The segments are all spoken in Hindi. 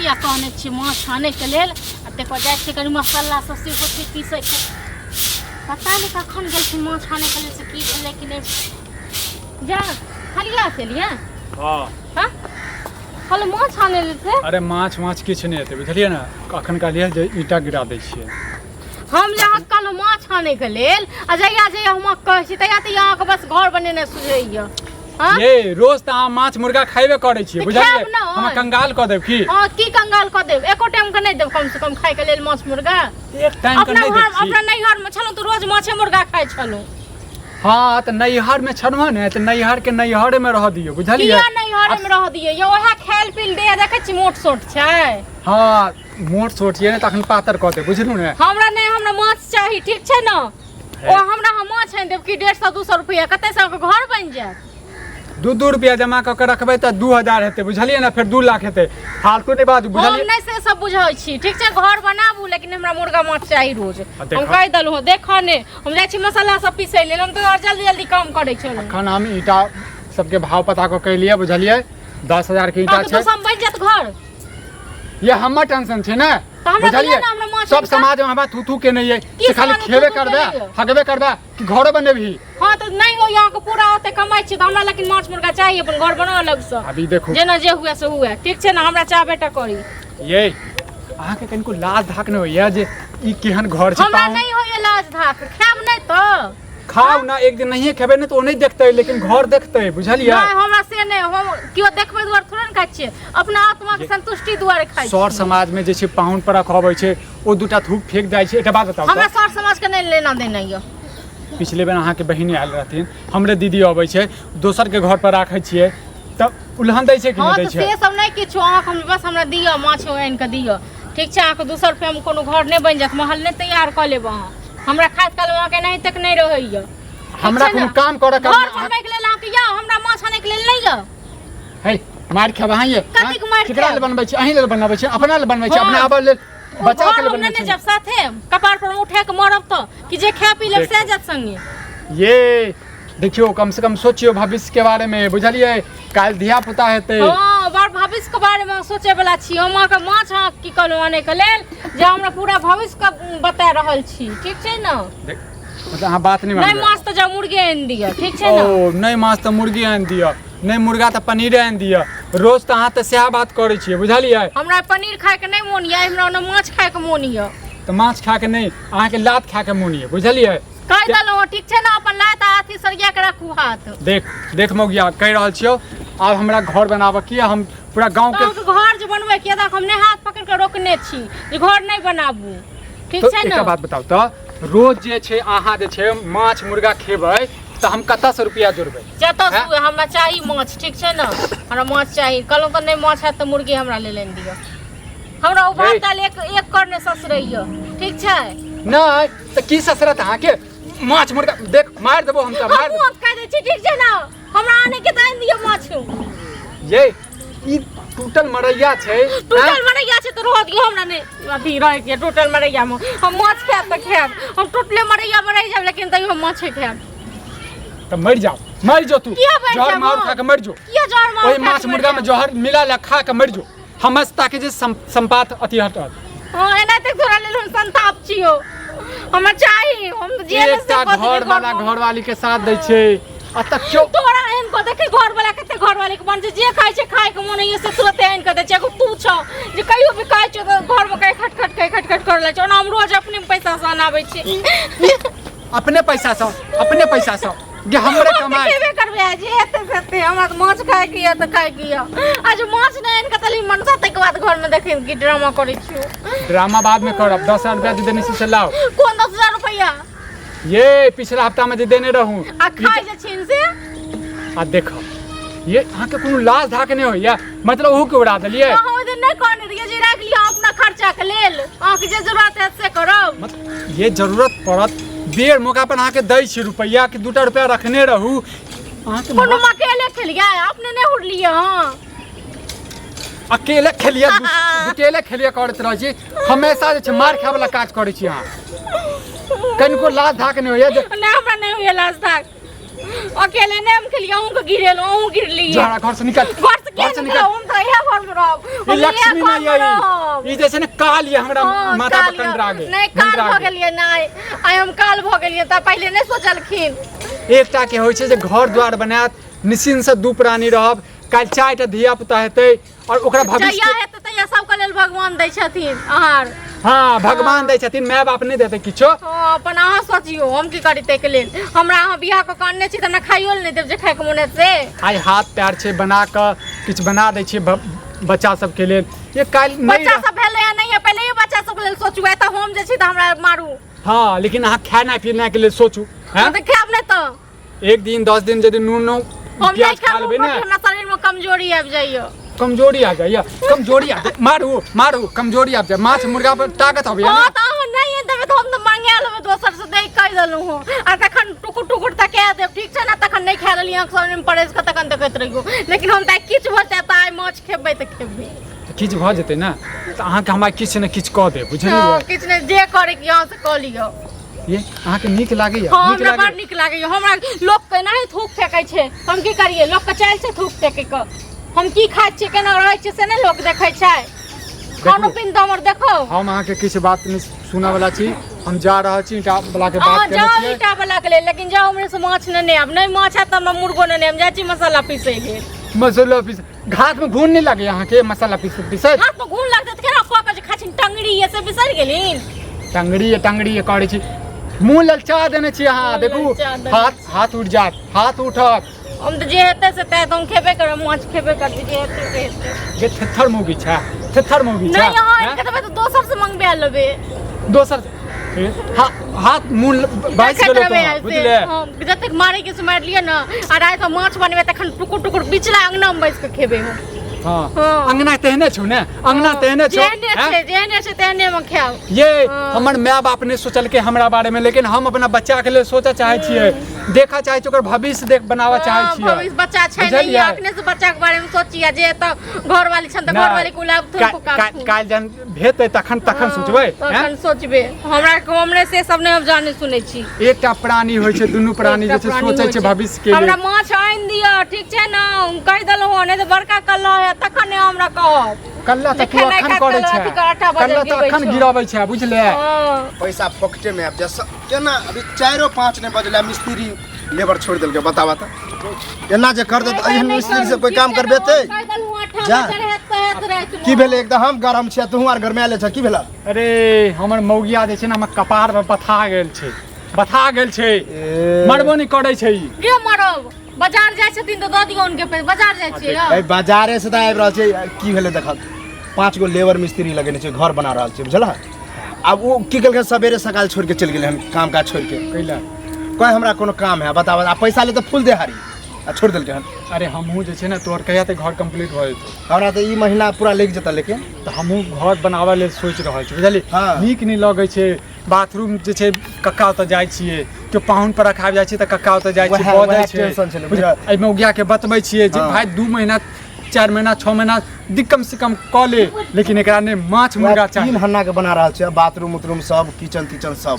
आ कहने छी माछ आने के लेल आ ते पर जाय छै कनी मसाला सब से होती पीसे छै पता नहीं कखन गेल छी माछ आने के लेल से की भेलै कि नहीं जा खालिया चलिए हां हां कल माछ आने ले थे अरे माछ किछ नहीं हेतै बुझलिए ना अखन का लिए जे ईटा गिरा दै छियै हम जहाँ कल माछ आने के लेल आ जइया हम कहै छी तइया त यहाँ के बस घर बनेने सुझैया ये रोज त अहाँ माछ मुर्गा खाइबे करै छियै बुझलिए हम कंगाल क देब की हां की कंगाल क देब एको टाइम के नहीं देब कम से कम खाइ के लेल माछ मुर्गा एक टाइम के नहीं देब अपना नैहर में छलो त रोज माछ मुर्गा खाइ छलो हां त नैहर में छनहो ने त नैहर के नैहरे में रह दियो बुझलिए किया नैहर में रह दियो ये ओहा खेल पिल दे देखे छी मोट सोट छै हां मोट सोट छियै ने तखन पातर क दे बुझलु ने हमरा माछ चाही ठीक छै न ओ हमरा हम माछ है देब की 150-200 रुपया कते से घर बन जाय 2 रुपया जमा क के रखबै त 2000 हेतै बुझलिए ना फिर 2 लाख हेतै फालतू नहीं बात बुझलिए हम नहीं से सब बुझै छी ठीक छै घर बनाबू लेकिन हमरा मुर्गा माछ चाही रोज हम कह दलहु देखा ने हम जाय छी मसाला सब पीसै लेल हम तो जल्दी काम करै छलो अखन हम ईटा सबके भाव पता क के लिए बुझलिए 10000 के ईटा छै तो सब बन जात घर ये हमर टेंशन छै ना बुझलिए सब समाज में हमरा थू के नहीं है से खाली खेबे करबे हगबे करबे कि घरो बनेबही हां तो नहीं हो यहाँ के पूरा होते कमाई छी त हमरा लेकिन माछ मुर्गा चाहिए अपन घर बना अलग से अभी देखो जेना जे हुए से हुए ठीक छै ना हमरा चाहबे टा करी ये अहाँ के कनको लाज धाक न होइया जे ई केहन घर छै हमरा नहीं होइया लाज धाक खाब नहीं तो खाओ ना एक दिन नहीं खेबे ने तो नहीं देखते लेकिन घर देखते बुझलिए नहीं हमरा से नहीं हम कियो देखबे दुआर थोड़े न खाइ छियै अपना आत्मा के संतुष्टि दुआरे खाइ सर समाज में जे छै पाहुन पर खबै छै ओ दूटा थूक फेंक जाय छै एटा बात बताओ हमरा सर समाज के नहीं लेना देना ये पिछले बेर अहाँ के बहिनी आयल रहथिन हमरे दीदी अबै छै दोसर के घर पर राखै छियै त उल्हन दै छै कि नहीं दै छै से सब नहीं किछो अहाँ हम बस हमरा दियो माछ आनि के दियो ठीक छै अहाँ के 200 रुपया में कोनो घर नहीं बन जात महल नहीं तैयार क लेब अहाँ हमरा खास काल वहां के नहीं तक नहीं रहैया हमरा कोनो काम करे का घर बनबै के लेल अहाँ के या हमरा माछ आने के लेल नहीं या हे मार खाबा हां ये कथि के मार केकरा ले बनबै छी अहीं ले बनबै छी अपना ले बनबै छी अपना आबा ले बचा के ले बनबै छी जब साथे कपार पर उठा के मरब तो कि जे खा पी ले से जात संगे ये देखियो कम से कम सोचियो भविष्य के बारे में बुझलिए काल धिया पुता हेतै हां बार भविष्य के बारे में सोचे वाला छी हम के माछ की कहलो आने के लेल जे हमरा पूरा भविष्य का बता रहल छी ठीक छै ना मतलब अहाँ बात नहीं मानबै नहीं माछ तो जा मुर्गे आन दिया ठीक छै ना ओ नहीं माछ तो मुर्गी आन दिया नहीं मुर्गा तो पनीर आन दिया रोज तो अहाँ तो सएह बात करै छियै बुझलिए हमरा पनीर खाय के नहीं मोन ये हमरा न माछ खाय के मोन ये तो माछ खा के नहीं अहाँ के लात खा के मोन ये बुझलिए कह दलो ठीक छै ना अपन लात हाथी सरिया के रखू हाथ देख मौगिया कह रहल छियो अब हमरा घर बनाबे की हम पूरा गांव के घर जे बनबै के देख हम नहीं हाथ पकड़ के रोकने छी जे घर नहीं बनाबू ठीक छै ना एक बात बताओ तो रोज जे छै अहाँ जे छै माछ मुर्गा खेबै तो हम कत्ता से रुपया जोड़बै जता से हमरा चाहिए माछ ठीक छै ना हमरा माछ चाहिए कलो तो नहीं माछ है तो मुर्गी हमरा ले लेन दियो हमरा ओ बात काल एक करने ससरैयो ठीक छै नहीं तो की ससरत अहाँ के माछ मुर्गा देख मार देबो हम त मार हम कह दे छी ठीक छै ना हमरा आने के दान दियो माछ ये ई टूटल मरैया छै टूटल मरैया छै तो रह दियो हमरा ने अभी रह के टूटल मरैया में हम माछ खाब त खाब हम टूटले मरैया में रह जाब लेकिन तइयो हम माछ खाब तो मर जाओ तू जहर मार खा के मर जो किया जहर मार ओई माछ मुर्गा में जहर मिला ला खा के मर जो हमस्ता के जे संपात अति हटत हां एना तक तोरा लेल संताप छियो हमरा चाहिए हम जेल से घर वाला घर वाली के साथ दै छै आ तक क्यों तोरा एन को देखे घर वाला कते घर वाले के बन जे खाइ छै खाइ के मन ये से तुरंत एन के दे छै तू छ जे कहियो भी खाइ छै तो घर में कहीं खटखट कर ले छै हम रोज अपने पैसा से आनाबै छी अपने पैसा से जे हमरे कमाई केबे करबे जे एते सते हमरा माछ खाय के या त खाय के या आज माछ नै एन के तली मन साथे के बाद घर में देखे कि ड्रामा करै छियो ड्रामा बाद में करब 10000 रुपया दे देने से लाओ कोन 10000 रुपया ये पिछला हफ्ता में जे देने रहूं आ खाइ जे छिन से आ देखो ये अहाँ के कोनो लाज धाक नहीं होइया मतलब ओहू के उड़ा देलिए हां ओदे नै कहने रहिए जे राख लिया अपना खर्चा के लेल अहाँ के जे जरूरत है से करब मतलब ये जरूरत पड़त बेर मौका पर अहाँ के दै छी रुपया कि 2 रुपया रखने रहू अहाँ के कोनो अकेले खेलिया अपने नै उड़लिए हां अकेले खेलिए करत रह छी हमेशा जे छै मार खाय वाला काज करै छी अहाँ कनको लाज धाक नहीं होइया नै हमरा नै होइया लाज धाक अकेले ने हम खेलिए हूं के गिरेलो हूं गिरली जरा घर से निकल घर से के निकल हम तो यह घर में रहब ई लक्ष्मी नहीं आई ई जैसे ने काल ये हमरा माथा पर कंडरा गे नहीं काल भ गेलिए नहीं आइ हम काल भ गेलिए त पहिले नहीं सोचलखिन एकटा के होइ छै जे घर द्वार बनात निश्चिंत से दू प्राणी रहब काल चारिटा धिया पुता हेतै और ओकरा भविष्य जया हेतै तया सब के लेल भगवान दै छथिन आहार हाँ भगवान दै छथिन माय बाप नहीं देते किछो हां अपन अहाँ सोचियो हम की करी तै के लेल हमरा अहाँ बियाह क कानने छी त ना खाइयो नहीं देब जे खाय के मोने से आइ हाथ पैर छै बना क किछ बना दै छी बच्चा सब के लेल ये काल नहीं बच्चा सब भेलै या नहीं पहले ही बच्चा सब के लेल सोचू त हम जे छी त हमरा मारू हाँ लेकिन अहाँ खाना पीना के लिए सोचू हां त खाब नहीं त एक दिन 10 दिन यदि नून प्याज खा लेबै ना हमरा शरीर में कमजोरी आबि जाइयो कमजोरी आ जाइए कमजोरी आ जाए मारू मारू कमजोरी आ जाए माछ मुर्गा पर ताकत होबे हां त हम नहीं देबे त हम त मांगे लेबे दोसर से दे कह देलु हो आ तखन टुकुर टुकुर तक के देब ठीक छै ना तखन नहीं खा लेली आंख शरीर में परेस के तखन देखैत रहियो लेकिन हम त किछ भ जाता आइ माछ खेबै त खेबै किछ भ जेतै ना त अहाँ के हमरा किछ ने किछ कह दे बुझलियै किछ ने जे करे कि यहां से कह लियो ये अहाँ के नीक लागैया हमरा बड़ नीक लागैया हमरा लोक के नहीं थूक फेकै छै हम की करिए लोक के चाल छै थूक फेकै के हम की खाइ छी केना रहै छी से नहीं लोक देखै छै खानो पीन त हमर देखो हम अहाँ के किछ बात नहीं सुना वाला छी हम जा रहल छी ईटा वाला के बात करने छी ईटा वाला के ले लेकिन जाओ हमरे से माछ न अब नहीं माछ है त हम मुर्गो न हम जा छी मसाला पीसे ले मसाला पीस घाट में घून नहीं लगे अहाँ के मसाला पीसे हाथ में घून लगते त केना क के खाछिन टंगड़ी ये से बिसर गेलिन टंगड़ी करै छी मुंह ललचा देने छी अहाँ देखू हाथ उठ जात हाथ उठत हम त जे हेते से त हम खेबे करब माछ खेबे करब जे हेते से हेते जे थेथर मौगी छै नहीं हां इनके त दोसर से मंगबे लेबे दोसर हाथ मुंह बाइस गेलो तो बुझले हम जतक मारे के से मार लिया ना आ रात में माछ बनबे तखन टुकुर टुकुर बिचला अंगना में बैस के खेबे हम हां अंगना तेहने छौ ने अंगना तेहने छौ जेहने से तेहने में खाओ ये हमर माय बाप ने सोचल के हमरा बारे में लेकिन हम अपना बच्चा के लिए सोचा चाहे छियै देखा चाहे छी ओकर भविष्य देख बनावा चाहे छियै भविष्य बच्चा छै नहीं अखने से बच्चा के बारे में सोचिया जे त घर वाली छन त घर वाली गुलाब तुमको काल जन भेतै तखन सोचबै तखन सोचबे हमरा को हमरे से सब ने जाने सुनै छी एकटा प्राणी होय छै दुनु प्राणी जे सोचै छै भविष्य के लिए हमरा माछ आइन दिया ठीक छै ना कह देलौ हो नहीं त बड़का कल्ला है तखन हमरा कहब कल्ला त तू अखन करै छै कल्ला त अखन गिराबै छै बुझले पैसा फोकटे में अब जैसा केना अभी 4-5 ने बजला मिस्त्री लेबर छोड़ देलके बतावा त एना जे कर दे त एहन मिस्त्री से कोई काम करबे ते जा की भेले एकदम हम गरम छै तू आर गरमाले छ की भेला अरे हमर मौगिया जे छै ना हम कपार में बथा गेल छै मरबो नहीं करै छै के मरब बाजार जाय छथिन त द दियो उनके पे बाजार जाय छी भाई बाजारे से त आइब रहल छै की भेले देख 5 गो लेबर मिस्त्री लगेने छै घर बना रहल छै बुझला अब वो की कल के सवेरे सकाल छोड़ के चल गेले हम काम काज छोड़ के कैला कोई हमरा कोनो काम है बतावा आ पैसा ले तो फुल दे हारी आ छोड़ देलके हन अरे हमहू जे छै ना तोर कहिया ते घर कंप्लीट भ जेतो हमरा त ई महीना पूरा लग जता लेकिन त हमहू घर बनावे ले सोच रहल छी बुझली नीक नहीं लगे छै बाथरूम जे छै कक्का त जाय छियै के पाहुन पर रखाव जाय छै त कक्का त जाय छै बहुत टेंशन छै ए मौगिया के बतबै छियै जे भाई 2 महीना 4 महीना 6 महीना कम से कम क ले लेकिन एकरा ने माछ मुर्गा चाहिए 3 हन्ना के बना रहल छै बाथरूम उतरूम सब किचन सब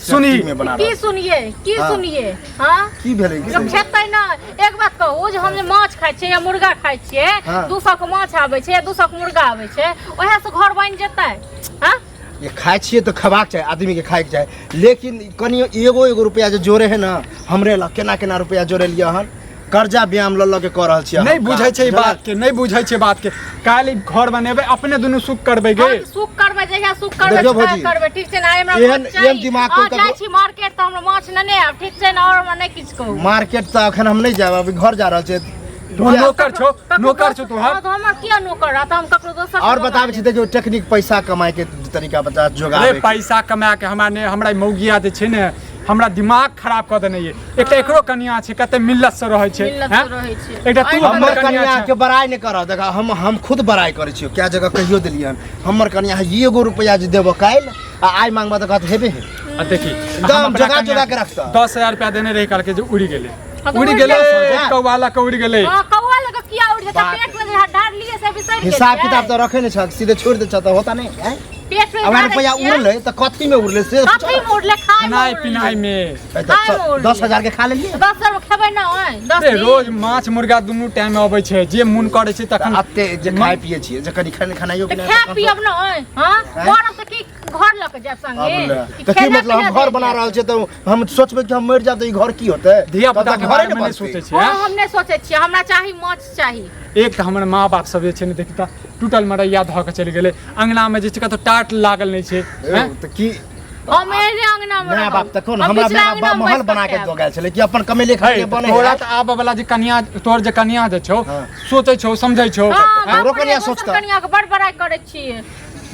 सुनी में बना की सुनिए हां की भेलै जब खेतै ना एक बात कहू जे हम जे माछ खाइ छियै या मुर्गा खाइ छियै 200 के माछ आबै छै 200 के मुर्गा आबै छै ओहे से घर बन जेतै हां ये खाइ छियै तो खबाक चाहे आदमी के खाए के चाहे लेकिन कनियो एगो रुपया जे जोड़े है ना हमरे ला केना रुपया जोड़े लिया हन कर्जा ब्याम ल के क रहल छियै नहीं बुझै छै बात के नहीं बुझै छै बात के काल घर बनेबे अपने दुनु सुख करबे गे सुख करबे जहिया सुख करबे ठीक छै ना हमरा एहन दिमाग को जाइ छी मार्केट त हमरा माछ न आब ठीक छै ना और हमरा नहीं किछ कहू मार्केट त अखन हम नहीं जाब अभी घर जा रहल छै नौकर छो तू हमर किया नौकर रहा त हम ककरो दोसर और बताबै छी देखियो टेक्निक पैसा कमाए के तरीका बता जोगाड़े अरे पैसा कमा के हमरा मौगिया जे छै ने हमरा दिमाग खराब क देने ये एकटा एकरो कन्या छै कते मिल्लत से रहै छै एकटा तू हमर कन्या के बड़ाई नै कर देख हम खुद बड़ाई करै छियो क्या जगह कहियो देलियन हमर कन्या एगो रुपया जे देबो काल आ आइ मांगबा त कहत हेबे आ देखी एकदम जोगा के रखता 10000 रुपया देने रही काल के जे उड़ी गेले कौवाला के उड़ी गेले हां कौवाला के किया उड़ी जेता पेट में डाल लिए से बिसर गेल हिसाब किताब त रखे नै छ सीधे छोड़ दे छ त होता नै पेट में अगर रुपया उड़ले तो कथी में उड़ले से कथी में उड़ले खाए खानाई पिनाई में 10,000 के खा लेलिए 10,000 खेबै ना ओए 10 ए, रोज माछ मुर्गा दुनू टाइम में अबै छै जे मन करे छै तखन अते जे खाइ पिए छिए जे कनी खानाइयो के खा पियब ना ओए हां घर से की घर ल के जाब संगे तो की मतलब हम घर बना रहल छै तो हम सोचबै कि हम मर जाब तो ई घर की होतै धिया पुता के बारे में नहीं सोचै छै हां हम नहीं सोचै छियै हमरा चाही माछ चाही एक त हमर माँ बाप सब जे छै ने देखी त टूटल मरैया ध के चलि गेलै अंगना में जे छै कतो टाट लागल नहीं छै हैं तो की मेरे अंगना में माय बाप त कोन हमरा माय बाप महल बना के दो गेल छले कि अपन कमेले खाए बने तोरा त आबे वाला जे कन्या तोर जे कन्या जे छौ सोचै छौ समझै छौ तोरो कन्या सोचता कन्या के बड़ बड़ाई करै छियै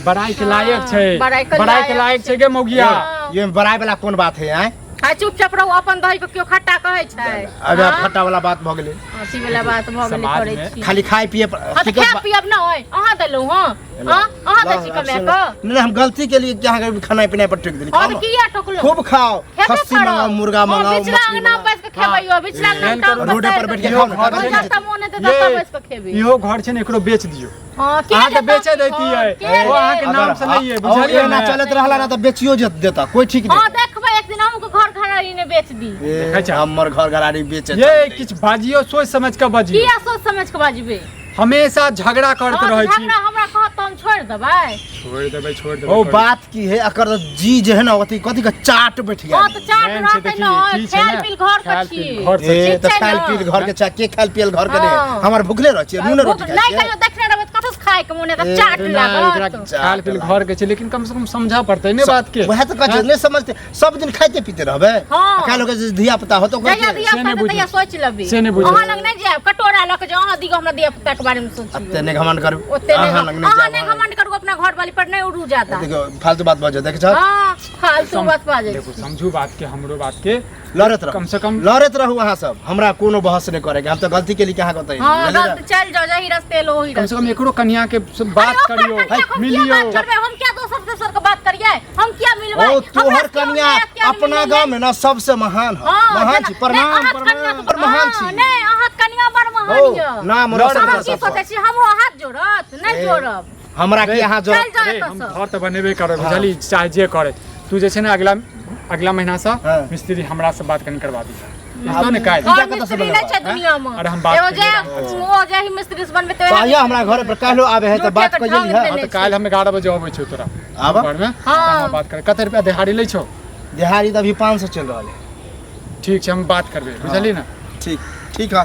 बड़ाई के लायक छै बड़ाई के लायक छै गे मौगिया ये बड़ाई वाला कोन बात है हैं आ चुपचाप रहू अपन दही के क्यों खट्टा कहै छै अब खट्टा वाला बात भ गेलै हंसी वाला बात भ गेलै करै छी खाली खाए पिए खा पियब ना ओए अहाँ देलौ हां अहाँ दै छी कमे के नहीं हम गलती के लिए क्या खाना पीना पर टोक देली और किया टोकलो खूब खाओ खस्सी मंगाओ मुर्गा मंगाओ बिचला अंगना बैस के खेबैयो बिचला अंगना रोडे पर बैठ के खाओ खाता मोने ते दता बैस के खेबी इहो घर छै ने एकरो बेच दियो हां अहाँ के बेचे दैती है वो अहाँ के नाम से नहीं है बुझलिए ना चलत रहला ना तो बेचियो देता कोई ठीक हां नहीं देखबै एक दिन हमको घर घरारी ने बेच दी हमर घर घरारी बेचे ये किछ बाजियो सोच समझ के बाजियो किया सोच समझ के बाजबे हमेशा झगड़ा करत रहै छी झगड़ा हमरा कहत त हम छोड़ देबै ओ बात की है अकर जी जे है ना कथी का चाट बैठ गया हां तो चाट रहते न खाइल पील घर के छी घर से ए तो खाइल पील घर के चा के खाइल पील घर के नहीं हमर भूखले रह छी मुने रोटी खाइ नहीं कहियो देखने रहबै कथस खाए के मोने त चाट लागत खाइल पील घर के छै लेकिन कम से कम समझा पड़तै ने बात के वह तो कह नहीं समझते सब दिन खाइते पीते रहबे काल के धिया पुता हो तो जया दिया पुता तया सोच लेबी से नहीं बुझ अहाँ लग नहीं जाब कटोरा ल के अहाँ दिगो हमरा दिया पुता के बारे में सोची अते ने घमंड करू अहाँ ने घमंड करू अपना घर वाली पर नहीं उड़ू जाता देखो फालतू बात बजे देख छ हां फालतू बात बाजे देखो समझू बात के हमरो बात के लड़त रहो कम से कम लड़त रहू वहां सब हमरा कोनो बहस नहीं करेगा हम तो गलती के लिए कहां कहते हां गलत चल जाओ जही रास्ते लो ही कम से कम एकरो कन्या के बात करियो मिलियो हम क्या दोसर के बात करिए हम क्या मिलबै ओ तोहर कन्या अपना गांव में ना सबसे महान है महान छी प्रणाम प्रणाम महान छी नहीं अहाँ कन्या बड़ महान है नाम रोशन की सोचै छी हमरो हाथ जोड़त नहीं जोड़ब हमरा के यहाँ जोड़ हम घर त बनेबे करब बुझली चाहे जे करे तू जे छै ने अगला महीना से मिस्त्री हमरा से बात कनी करवा दी तो ने काल मिस्त्री नहीं छै दुनिया में अरे हम बात वो जे ही मिस्त्री से बनबे तो आया हमरा घर पर कालो आवे है तो बात कइली है तो काल हम 11 बजे आबै छै तोरा आबा घर में हम बात करे कते रुपया दिहाड़ी लै छौ दिहाड़ी तो अभी 500 चल रहा है ठीक छै हम बात करबे बुझली ना ठीक है